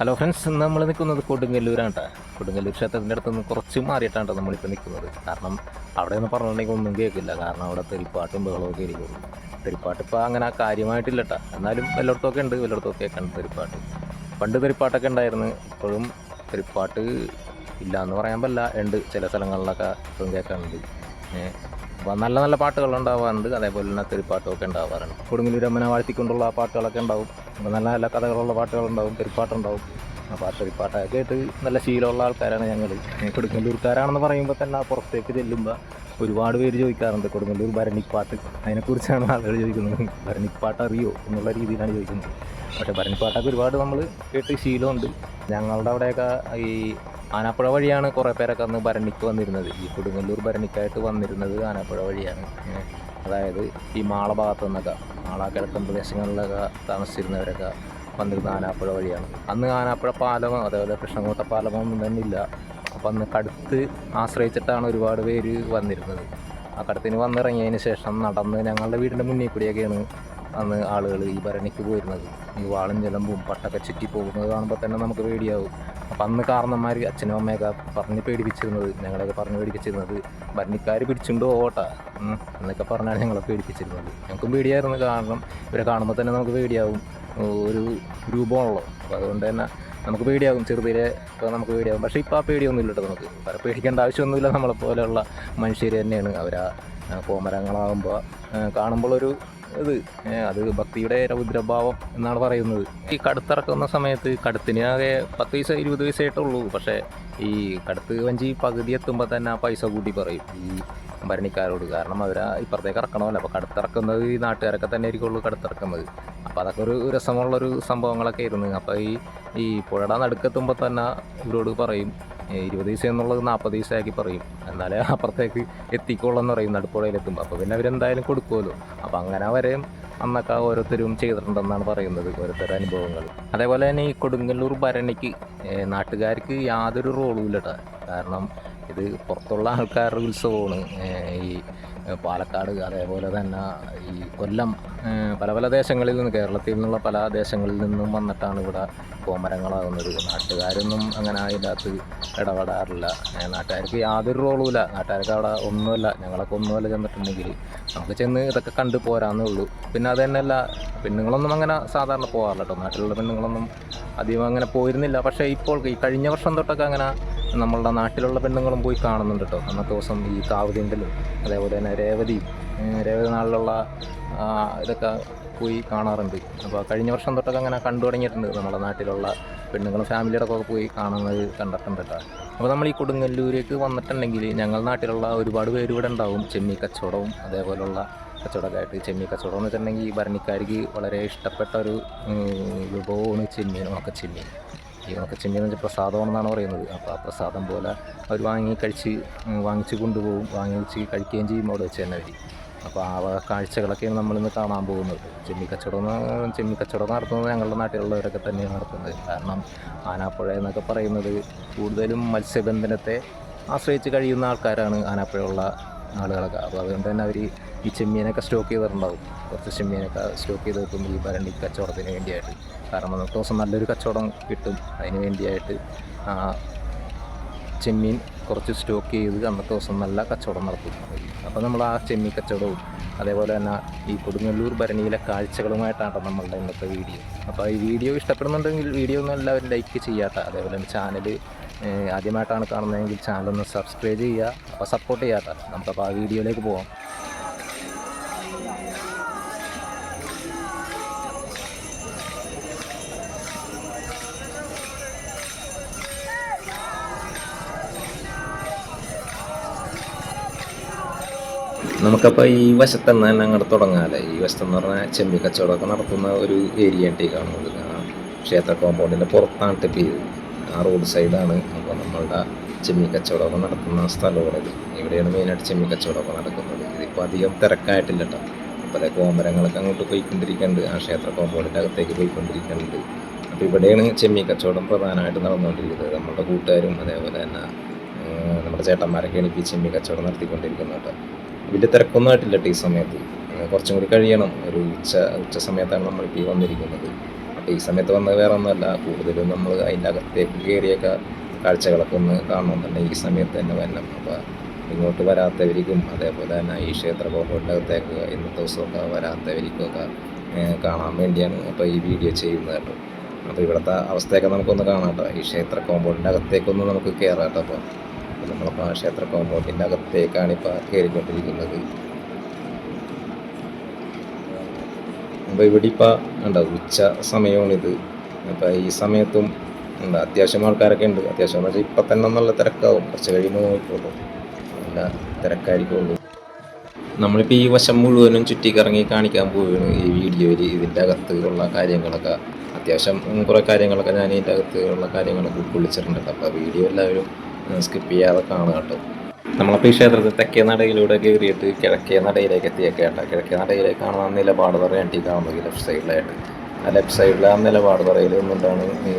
Hello friends, ഇന്ന് നമ്മൾ നിൽക്കുന്നത് കൊടുങ്ങല്ലൂരാണ് കേട്ടോ. കൊടുങ്ങല്ലൂർ ക്ഷേത്രത്തിൻ്റെ അടുത്ത് നിന്ന് കുറച്ച് മാറിയിട്ടാണ് നമ്മളിപ്പോൾ നിൽക്കുന്നത്. കാരണം അവിടെ നിന്ന് പറഞ്ഞിട്ടുണ്ടെങ്കിൽ ഒന്നും കേൾക്കില്ല. കാരണം അവിടെ തെറിപ്പാട്ടും ബഹളമൊക്കെ ഇരിക്കുള്ളൂ. തെറിപ്പാട്ട് ഇപ്പോൾ അങ്ങനെ കാര്യമായിട്ടില്ല കേട്ടോ. എന്നാലും എല്ലായിടത്തൊക്കെ ഉണ്ട്, എല്ലായിടത്തൊക്കെ കേൾക്കുന്നുണ്ട് തെറിപ്പാട്ട്. പണ്ട് തെറിപ്പാട്ടൊക്കെ ഉണ്ടായിരുന്നു, ഇപ്പോഴും തെറിപ്പാട്ട് ഇല്ല എന്ന് പറയാൻ പറ്റില്ല, ഉണ്ട്. ചില സ്ഥലങ്ങളിലൊക്കെ ഇപ്പോഴും കേൾക്കാറുണ്ട്. അപ്പോൾ നല്ല നല്ല പാട്ടുകൾ ഉണ്ടാവാറുണ്ട്, അതേപോലെ തന്നെ തെറിപ്പാട്ടൊക്കെ ഉണ്ടാവാറുണ്ട്. കൊടുങ്ങല്ലൂർ അമ്മനെ വാഴ്ത്തിക്കൊണ്ടുള്ള പാട്ടുകളൊക്കെ ഉണ്ടാവും. അപ്പോൾ നല്ല നല്ല കഥകളുള്ള പാട്ടുകളുണ്ടാവും, തെറിപ്പാട്ടുണ്ടാവും. അപ്പോൾ ആ തെറിപ്പാട്ടൊക്കെ കേട്ട് നല്ല ശീലമുള്ള ആൾക്കാരാണ് ഞങ്ങൾ. കൊടുങ്ങല്ലൂർക്കാരാണെന്ന് പറയുമ്പോൾ തന്നെ പുറത്തേക്ക് ചെല്ലുമ്പോൾ ഒരുപാട് പേര് ചോദിക്കാറുണ്ട് കൊടുങ്ങല്ലൂർ ഭരണിപ്പാട്ട്, അതിനെക്കുറിച്ചാണ് ആളുകൾ ചോദിക്കുന്നത്. ഭരണിപ്പാട്ട് അറിയോ എന്നുള്ള രീതിയിലാണ് ചോദിക്കുന്നത്. പക്ഷേ ഭരണിപ്പാട്ടൊക്കെ ഒരുപാട് നമ്മൾ കേട്ട് ശീലമുണ്ട്. ഞങ്ങളുടെ അവിടെയൊക്കെ ഈ ആനാപ്പുഴ വഴിയാണ് കുറേ പേരൊക്കെ അന്ന് ഭരണിക്ക് വന്നിരുന്നത്. ഈ കൊടുങ്ങല്ലൂർ ഭരണിക്കായിട്ട് വന്നിരുന്നത് ആനാപ്പുഴ വഴിയാണ്. അതായത് ഈ മാള ഭാഗത്തു നിന്നൊക്കെ, മാള കിഴക്കൻ പ്രദേശങ്ങളിലൊക്കെ താമസിച്ചിരുന്നവരൊക്കെ വന്നിരുന്ന ആനാപ്പുഴ വഴിയാണ്. അന്ന് ആനാപ്പുഴ പാലമോ അതേപോലെ കൃഷ്ണൻകോട്ട പാലമോ ഒന്നും തന്നെ ഇല്ല. അപ്പോൾ അന്ന് കടുത്ത് ആശ്രയിച്ചിട്ടാണ് ഒരുപാട് പേര് വന്നിരുന്നത്. ആ കടത്തിന് വന്നിറങ്ങിയതിന് ശേഷം നടന്ന് ഞങ്ങളുടെ വീടിൻ്റെ മുന്നിൽ കൂടിയൊക്കെയാണ് അന്ന് ആളുകൾ ഈ ഭരണിക്ക് പോയിരുന്നത്. ഈ വാളും ചിലമ്പും പട്ടൊക്കെ ചുറ്റി പോകുന്നത് കാണുമ്പോൾ തന്നെ നമുക്ക് പേടിയാവും. അപ്പം അന്ന് കാരണന്മാർ അച്ഛനും അമ്മയൊക്കെ പറഞ്ഞ് പേടിപ്പിച്ചിരുന്നത്, ഞങ്ങളെയൊക്കെ പറഞ്ഞ് പേടിപ്പിച്ചിരുന്നത് ഭരണിക്കാർ പിടിച്ചുകൊണ്ട് പോകട്ടെ എന്നൊക്കെ പറഞ്ഞാണ് ഞങ്ങളെ പേടിപ്പിച്ചിരുന്നത്. ഞങ്ങൾക്കും പേടിയായിരുന്നു, കാരണം ഇവരെ കാണുമ്പോൾ തന്നെ നമുക്ക് പേടിയാവും. ഒരു രൂപമാണല്ലോ, അപ്പോൾ അതുകൊണ്ട് തന്നെ നമുക്ക് പേടിയാകും. ചെറുതിലെ ഇപ്പോൾ നമുക്ക് പേടിയാകും. പക്ഷേ ഇപ്പോൾ ആ പേടിയൊന്നുമില്ല കേട്ടോ. നമുക്ക് വേറെ പേടിക്കേണ്ട ആവശ്യമൊന്നുമില്ല. നമ്മളെപ്പോലെയുള്ള മനുഷ്യർ തന്നെയാണ് അവരാ. കോമരങ്ങളാകുമ്പോൾ കാണുമ്പോഴൊരു അത് ഭക്തിയുടെ രൗദ്രഭാവം എന്നാണ് പറയുന്നത്. ഈ കടുത്തിറക്കുന്ന സമയത്ത് കടുത്തിന് ആകെ 10 പൈസ 20 പൈസയായിട്ടുള്ളൂ. പക്ഷേ ഈ കടുത്ത് വഞ്ചി പകുതി എത്തുമ്പോൾ തന്നെ ആ പൈസ കൂട്ടി പറയും ഈ ഭരണിക്കാരോട്. കാരണം അവരാ ഇപ്പുറത്തേക്ക് ഇറക്കണമല്ലോ. അപ്പോൾ കടുത്തിറക്കുന്നത് ഈ നാട്ടുകാരൊക്കെ തന്നെ ആയിരിക്കുള്ളൂ കടുത്തിറക്കുന്നത്. അപ്പോൾ അതൊക്കെ ഒരു രസമുള്ളൊരു സംഭവങ്ങളൊക്കെ ആയിരുന്നു. അപ്പോൾ ഈ പുഴയുടെ നടുക്കെത്തുമ്പോൾ തന്നെ ഇവരോട് പറയും 20 പൈസ എന്നുള്ളത് 40 പൈസയാക്കി പറയും. എന്നാലേ അപ്പുറത്തേക്ക് എത്തിക്കോളെന്ന് പറയും നടുപ്പുഴയിലെത്തുമ്പോൾ. അപ്പോൾ പിന്നെ അവരെന്തായാലും കൊടുക്കുമല്ലോ. അപ്പോൾ അങ്ങനെ വരെയും അന്നൊക്കെ ഓരോരുത്തരും ചെയ്തിട്ടുണ്ടെന്നാണ് പറയുന്നത്, ഓരോരുത്തരുടെ അനുഭവങ്ങൾ. അതേപോലെ തന്നെ ഈ കൊടുങ്ങല്ലൂർ ഭരണിക്ക് നാട്ടുകാർക്ക് യാതൊരു റോളും ഇല്ല കേട്ടോ. കാരണം ഇത് പുറത്തുള്ള ആൾക്കാരുടെ ഉത്സവമാണ്. ഈ പാലക്കാട്, അതേപോലെ തന്നെ ഈ കൊല്ലം, പല പല ദേശങ്ങളിൽ നിന്ന്, കേരളത്തിൽ നിന്നുള്ള പല ദേശങ്ങളിൽ നിന്നും വന്നിട്ടാണ് ഇവിടെ കോമരങ്ങളാകുന്നത്. നാട്ടുകാരൊന്നും അങ്ങനെ അതിനകത്ത് ഇടപെടാറില്ല. നാട്ടുകാർക്ക് യാതൊരു റോളുമില്ല. നാട്ടുകാർക്ക് അവിടെ ഒന്നുമല്ല, ഞങ്ങളൊക്കെ ഒന്നുമല്ല ചെന്നിട്ടുണ്ടെങ്കിൽ നമുക്ക് ചെന്ന് ഇതൊക്കെ കണ്ടു പോരാന്നേ ഉള്ളൂ. പിന്നെ അത് തന്നെയല്ല, പെണ്ണുങ്ങളൊന്നും അങ്ങനെ സാധാരണ പോകാറില്ല കേട്ടോ. നാട്ടിലുള്ള പെണ്ണുങ്ങളൊന്നും അധികം അങ്ങനെ പോയിരുന്നില്ല. പക്ഷേ ഇപ്പോൾ ഈ കഴിഞ്ഞ വർഷം തൊട്ടൊക്കെ അങ്ങനെ നമ്മളുടെ നാട്ടിലുള്ള പെണ്ണുങ്ങളും പോയി കാണുന്നുണ്ട് കേട്ടോ. അന്നത്തെ ദിവസം ഈ കാവ്യന്തലും അതേപോലെ തന്നെ രേവതി നാളിലുള്ള ഇതൊക്കെ പോയി കാണാറുണ്ട്. അപ്പോൾ കഴിഞ്ഞ വർഷം തൊട്ടൊക്കെ അങ്ങനെ കണ്ടു തുടങ്ങിയിട്ടുണ്ട്. നമ്മുടെ നാട്ടിലുള്ള പെണ്ണുങ്ങളും ഫാമിലിയുടെ ഒക്കെ പോയി കാണുന്നത് കണ്ടിട്ടുണ്ട് കേട്ടോ. അപ്പോൾ നമ്മൾ ഈ കൊടുങ്ങല്ലൂരേക്ക് വന്നിട്ടുണ്ടെങ്കിൽ ഞങ്ങളുടെ നാട്ടിലുള്ള ഒരുപാട് പേര് ഇവിടെ ഉണ്ടാവും. ചെമ്മീൻ കച്ചവടവും അതേപോലുള്ള കച്ചവടമൊക്കെ ആയിട്ട്. ചെമ്മീൻ കച്ചവടം എന്ന് വെച്ചിട്ടുണ്ടെങ്കിൽ ഈ ഭരണിക്കാർക്ക് വളരെ ഇഷ്ടപ്പെട്ട ഒരു വിഭവമാണ് ചെമ്മീൻ, ഉണക്കച്ചെമ്മീൻ. ഈ ഉണക്കച്ചെമ്മീൻ എന്ന് വെച്ചാൽ പ്രസാദമാണെന്നാണ് പറയുന്നത്. അപ്പോൾ ആ പ്രസാദം പോലെ അവർ വാങ്ങിച്ച് കൊണ്ടുപോകും, വാങ്ങിച്ച് കഴിക്കുകയും ചെയ്യും അവിടെ വെച്ച് തന്നെ അവർ. അപ്പോൾ ആ കാഴ്ചകളൊക്കെയാണ് നമ്മളിന്ന് കാണാൻ പോകുന്നത്. ചെമ്മീൻ കച്ചവടം നടത്തുന്നത് ഞങ്ങളുടെ നാട്ടിലുള്ളവരൊക്കെ തന്നെയാണ് നടത്തുന്നത്. കാരണം ആനാപ്പുഴ എന്നൊക്കെ പറയുന്നത് കൂടുതലും മത്സ്യബന്ധനത്തെ ആശ്രയിച്ച് കഴിയുന്ന ആൾക്കാരാണ് ആനാപ്പുഴയുള്ള ആളുകളൊക്കെ. അപ്പോൾ അതുകൊണ്ട് തന്നെ അവർ ഈ ചെമ്മീനൊക്കെ സ്റ്റോക്ക് ചെയ്തിട്ടുണ്ടാവും. കുറച്ച് ചെമ്മീനൊക്കെ സ്റ്റോക്ക് ചെയ്ത് വെക്കും ഈ ഭരണി കച്ചവടത്തിന് വേണ്ടിയായിട്ട്. കാരണം അന്നത്തെ ദിവസം നല്ലൊരു കച്ചവടം കിട്ടും. അതിന് വേണ്ടിയായിട്ട് ചെമ്മീൻ കുറച്ച് സ്റ്റോക്ക് ചെയ്ത് അന്നത്തെ ദിവസം നല്ല കച്ചവടം നടത്തും. അപ്പോൾ നമ്മൾ ആ ചെമ്മീൻ കച്ചവടവും അതേപോലെ തന്നെ ഈ കൊടുങ്ങല്ലൂർ ഭരണിയിലെ കാഴ്ചകളുമായിട്ടാണ് നമ്മളുടെ ഇന്നത്തെ വീഡിയോ. അപ്പോൾ ഈ വീഡിയോ ഇഷ്ടപ്പെടുന്നുണ്ടെങ്കിൽ വീഡിയോ ഒന്നും എല്ലാവരും ലൈക്ക് ചെയ്യാത്ത, അതേപോലെ തന്നെ ചാനൽ ആദ്യമായിട്ടാണ് കാണുന്നതെങ്കിൽ ചാനലൊന്ന് സബ്സ്ക്രൈബ് ചെയ്യുക. അപ്പോൾ സപ്പോർട്ട് ചെയ്യാത്ത. നമുക്കപ്പോൾ ആ വീഡിയോയിലേക്ക് പോകാം. നമുക്കപ്പോൾ ഈ വശത്തുനിന്ന് തന്നെ അങ്ങോട്ട് തുടങ്ങാമല്ലേ. ഈ വശത്തെന്ന് പറഞ്ഞാൽ ചെമ്മീൻ കച്ചവടമൊക്കെ നടത്തുന്ന ഒരു ഏരിയ ആയിട്ട് കാണുന്നത്. ക്ഷേത്ര കോമ്പൗണ്ടിൻ്റെ പുറത്താണ് ഇപ്പോൾ ഇത്. ആ റോഡ് സൈഡാണ്. അപ്പോൾ നമ്മളുടെ ചെമ്മീൻ കച്ചവടമൊക്കെ നടത്തുന്ന സ്ഥലമാണിത്. ഇവിടെയാണ് മെയിനായിട്ട് ചെമ്മീൻ കച്ചവടമൊക്കെ നടക്കുന്നത്. ഇതിപ്പോൾ അധികം തിരക്കായിട്ടില്ല കേട്ടോ. അപ്പോൾ അതേ കോമരങ്ങളൊക്കെ അങ്ങോട്ട് പോയിക്കൊണ്ടിരിക്കുന്നുണ്ട്. ആ ക്ഷേത്ര കോമ്പൗണ്ടിൻ്റെ അകത്തേക്ക് പോയിക്കൊണ്ടിരിക്കുന്നുണ്ട്. അപ്പോൾ ഇവിടെയാണ് ചെമ്മീൻ കച്ചവടം പ്രധാനമായിട്ട് നടന്നുകൊണ്ടിരിക്കുന്നത്. നമ്മുടെ കൂട്ടുകാരും അതേപോലെ തന്നെ നമ്മുടെ ചേട്ടന്മാരൊക്കെയാണ് ഇപ്പോൾ ഈ ചെമ്മീൻ കച്ചവടം നടത്തിക്കൊണ്ടിരിക്കുന്നത് കേട്ടോ. വലിയ തിരക്കൊന്നും ആയിട്ടില്ല ഈ സമയത്ത്. കുറച്ചും കൂടി കഴിയണം. ഒരു ഉച്ച സമയത്താണ് നമ്മളിപ്പോൾ ഈ വന്നിരിക്കുന്നത്. അപ്പോൾ ഈ സമയത്ത് വന്നത് വേറെ ഒന്നുമല്ല, കൂടുതലും നമ്മൾ അതിൻ്റെ അകത്തേക്ക് കയറിയൊക്കെ കാഴ്ചകളൊക്കെ ഒന്ന് കാണണമെന്നുണ്ടെങ്കിൽ ഈ സമയത്ത് തന്നെ വരണം. അപ്പോൾ ഇങ്ങോട്ട് വരാത്തവർക്കും അതേപോലെ തന്നെ ഈ ക്ഷേത്ര കോമ്പൗണ്ടിൻ്റെ അകത്തേക്ക് ഇന്നത്തെ ദിവസമൊക്കെ വരാത്തവർക്കൊക്കെ കാണാൻ വേണ്ടിയാണ് അപ്പോൾ ഈ വീഡിയോ ചെയ്യുന്നത് കേട്ടോ. അപ്പോൾ ഇവിടുത്തെ അവസ്ഥയൊക്കെ നമുക്കൊന്ന് കാണാം കേട്ടോ. ഈ ക്ഷേത്ര കോമ്പൗണ്ടിൻ്റെ അകത്തേക്കൊന്ന് നമുക്ക് കയറാം കേട്ടോ. അപ്പോൾ നമ്മളിപ്പോൾ ക്ഷേത്ര കോമ്പൗണ്ടിൻ്റെ അകത്തേക്കാണ് ഇപ്പോൾ കയറിക്കൊണ്ടിരിക്കുന്നത്. അപ്പോൾ ഇവിടെ ഇപ്പോൾ ഉണ്ടോ ഉച്ച സമയമാണിത്. അപ്പോൾ ഈ സമയത്തും ഉണ്ട് അത്യാവശ്യം ആൾക്കാരൊക്കെ ഉണ്ട്. അത്യാവശ്യം എന്ന് വെച്ചാൽ ഇപ്പം തന്നെ നല്ല തിരക്കാവും, കുറച്ച് കഴിയുമ്പോൾ നോക്കിക്കോളൂ, നല്ല തിരക്കായിരിക്കുള്ളൂ. നമ്മളിപ്പോൾ ഈ വശം മുഴുവനും ചുറ്റിക്കറങ്ങി കാണിക്കാൻ പോവുകയാണ് ഈ വീഡിയോയിൽ. ഇതിൻ്റെ അകത്ത് ഉള്ള കാര്യങ്ങളൊക്കെ അത്യാവശ്യം കുറേ കാര്യങ്ങളൊക്കെ ഞാൻ ഇതിൻ്റെ അകത്ത് ഉള്ള കാര്യങ്ങളൊക്കെ ഉൾക്കൊള്ളിച്ചിട്ടുണ്ട്. അപ്പോൾ വീഡിയോ എല്ലാവരും സ്കിപ്പ് ചെയ്യാതെ കാണുക കേട്ടോ. നമ്മളപ്പോൾ ഈ ക്ഷേത്രത്തിൽ തെക്കേ നടയിലൂടെ കയറിയിട്ട് കിഴക്കേ നടയിലേക്ക് എത്തിയൊക്കെ കേട്ടോ. കിഴക്കേ നടയിലേക്ക് കാണുന്ന നിലപാട് തറയാണ് ഈ കാണുന്നത് ലെഫ്റ്റ് സൈഡിലായിട്ട്. ആ ലെഫ്റ്റ് സൈഡിൽ ആ നിലപാട് തറയിൽ നിന്നിട്ടാണ് ഈ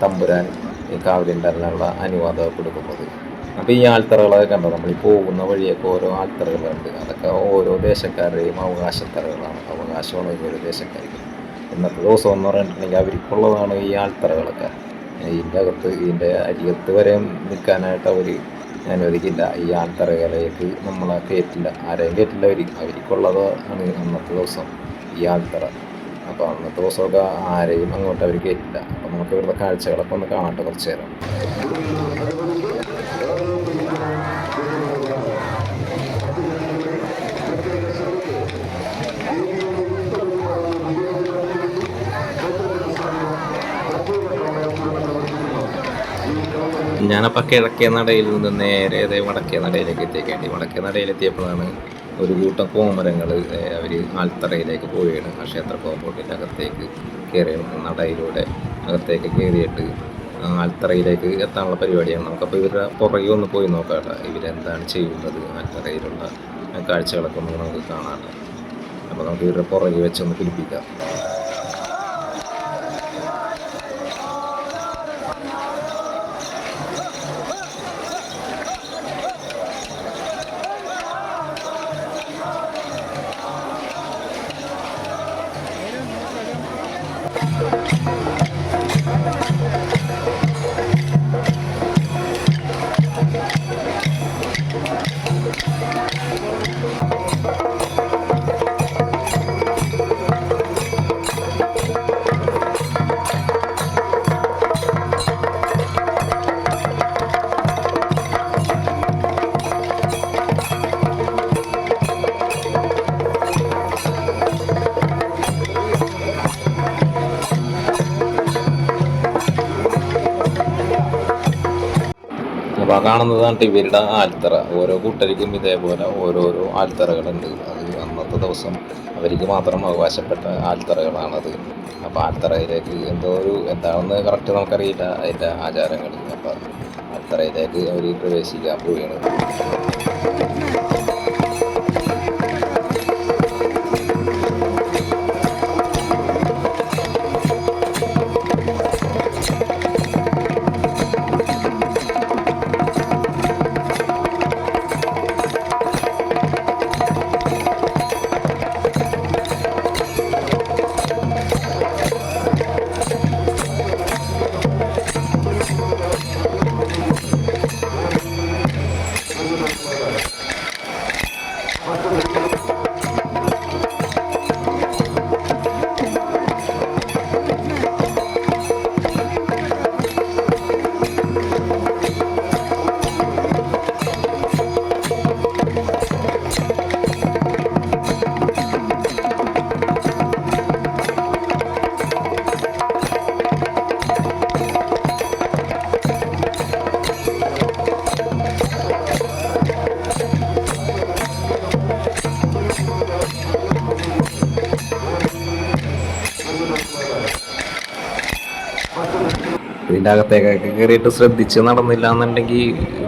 തമ്പുരാൻ ഈ കാവലിൻ്റെള്ള അനുവാദം കൊടുക്കുന്നത്. അപ്പോൾ ഈ ആൽത്തറകളൊക്കെ കണ്ടോ, നമ്മൾ ഈ പോകുന്ന വഴിയൊക്കെ ഓരോ ആൽത്തറകളുണ്ട്. അതൊക്കെ ഓരോ ദേശക്കാരുടെയും അവകാശത്തറകളാണ്, അവകാശമാണ് ഓരോ ദേശക്കാർക്ക്. ഇന്നത്തെ ദിവസം എന്ന് പറഞ്ഞിട്ടുണ്ടെങ്കിൽ അവർക്കുള്ളതാണ് ഈ ആൽത്തറകളൊക്കെ. ഇതിൻ്റെ അകത്ത് ഇതിൻ്റെ അരികത്ത് വരെ നിൽക്കാനായിട്ട് അവർ അനുവദിക്കില്ല. ഈ ആൽത്തറയിലേക്ക് നമ്മളെ കയറ്റില്ല, ആരെയും കയറ്റില്ല. അവർക്കുള്ളത് ആണ് അന്നത്തെ ദിവസം ഈ ആൽത്തറ. അപ്പോൾ അന്നത്തെ ദിവസമൊക്കെ ആരെയും അങ്ങോട്ട് അവർ കയറ്റില്ല. അപ്പോൾ നമുക്ക് ഇവിടുത്തെ കാഴ്ചകളൊക്കെ ഒന്ന് കാണട്ടെ കുറച്ച് നേരം. ഞാനപ്പോൾ കിഴക്കേ നടയിൽ നിന്ന് നേരെ വടക്കേ നടയിലേക്ക് എത്തിയേക്കേണ്ടി. വടക്കേ നടയിലെത്തിയപ്പോഴാണ് ഒരു കൂട്ടം കോമരങ്ങൾ അവർ ആൽത്തറയിലേക്ക് പോവുകയാണ്. ആ ക്ഷേത്ര കോമ്പൗണ്ടിൻ്റെ അകത്തേക്ക് കയറിയാണ്, നടയിലൂടെ അകത്തേക്ക് കയറിയിട്ട് ആൽത്തറയിലേക്ക് എത്താനുള്ള പരിപാടിയാണ്. നമുക്കപ്പോൾ ഇവരുടെ പുറകെ ഒന്ന് പോയി നോക്കാം കേട്ടോ, ഇവരെന്താണ് ചെയ്യുന്നത്. ആൽത്തറയിലുള്ള കാഴ്ചകളൊക്കെ ഒന്ന് നമുക്ക് കാണാം. അപ്പോൾ നമുക്ക് ഇവരുടെ പുറകെ വെച്ചൊന്ന് പിടിപ്പിക്കാം. അപ്പോൾ കാണുന്നതാണ് ഇവരുടെ ആൽത്തറ. ഓരോ കൂട്ടർക്കും ഇതേപോലെ ഓരോരോ ആൽത്തറകളുണ്ട്. അത് അന്നത്തെ ദിവസം അവർക്ക് മാത്രം അവകാശപ്പെട്ട ആൽത്തറകളാണത്. അപ്പോൾ ആൽത്തറയിലേക്ക് എന്താണെന്ന് കറക്റ്റ് നമുക്കറിയില്ല അതിൻ്റെ ആചാരങ്ങൾ. അപ്പോൾ ആൽത്തറയിലേക്ക് അവർ പ്രവേശിക്കാൻ പോവുകയാണ്. ഇതിൻ്റെ അകത്തേക്കൊക്കെ കയറിയിട്ട് ശ്രദ്ധിച്ച് നടന്നില്ല എന്നുണ്ടെങ്കിൽ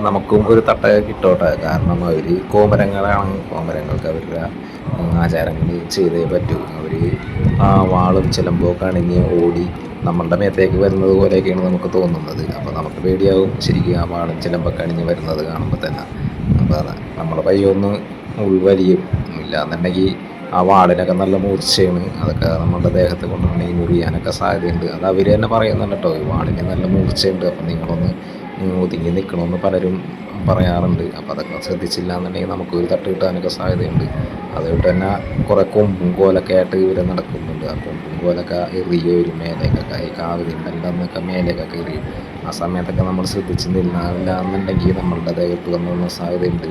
നമുക്കും ഒരു തട്ട കിട്ടോട്ടെ. കാരണം അവർ കോമരങ്ങളാണ്, കോമരങ്ങൾക്ക് അവരുടെ ആചാരങ്ങൾ ചെയ്തേ പറ്റൂ. അവർ വാളും ചിലമ്പൊക്കെ അണിഞ്ഞ് ഓടി നമ്മളുടെ മേത്തേക്ക് വരുന്നത് പോലെയൊക്കെയാണ് നമുക്ക് തോന്നുന്നത്. അപ്പോൾ നമുക്ക് പേടിയാവും ശരിക്കും ആ വാളും ചിലമ്പൊക്കെ അണിഞ്ഞ് വരുന്നത് കാണുമ്പോൾ തന്നെ. അപ്പോൾ നമ്മളെ പയ്യൊന്ന് ഉൾവലിയും ഇല്ല എന്നുണ്ടെങ്കിൽ ആ വാളിനൊക്കെ നല്ല മൂർച്ചയാണ്. അതൊക്കെ നമ്മുടെ ദേഹത്ത് കൊണ്ടുണ്ടെങ്കിൽ മുറിയാനൊക്കെ സാധ്യതയുണ്ട്. അത് അവർ തന്നെ പറയുന്നുണ്ട് കേട്ടോ, ഈ വാളിന് നല്ല മൂർച്ചയുണ്ട്, അപ്പം നിങ്ങളൊന്ന് ഒതുങ്ങി നിൽക്കണമെന്ന് പലരും പറയാറുണ്ട്. അപ്പോൾ അതൊക്കെ ശ്രദ്ധിച്ചില്ല എന്നുണ്ടെങ്കിൽ നമുക്കൊരു തട്ട് കിട്ടാനൊക്കെ സാധ്യതയുണ്ട്. അതുകൊണ്ട് തന്നെ കുറേ കൊമ്പും കോലൊക്കെ ആയിട്ട് ഇവർ നടക്കുന്നുണ്ട്. ആ കൊമ്പും കോലൊക്കെ എറിയ ഒരു മേലേക്കൊക്കെ ഈ കാവലിൻ്റെ എന്നൊക്കെ മേലേക്കൊക്കെ എറിയും. ആ സമയത്തൊക്കെ നമ്മൾ ശ്രദ്ധിച്ച് നിന്നില്ല എന്നുണ്ടെങ്കിൽ നമ്മളുടെ ദേഹത്ത് വന്ന സാധ്യതയുണ്ട്.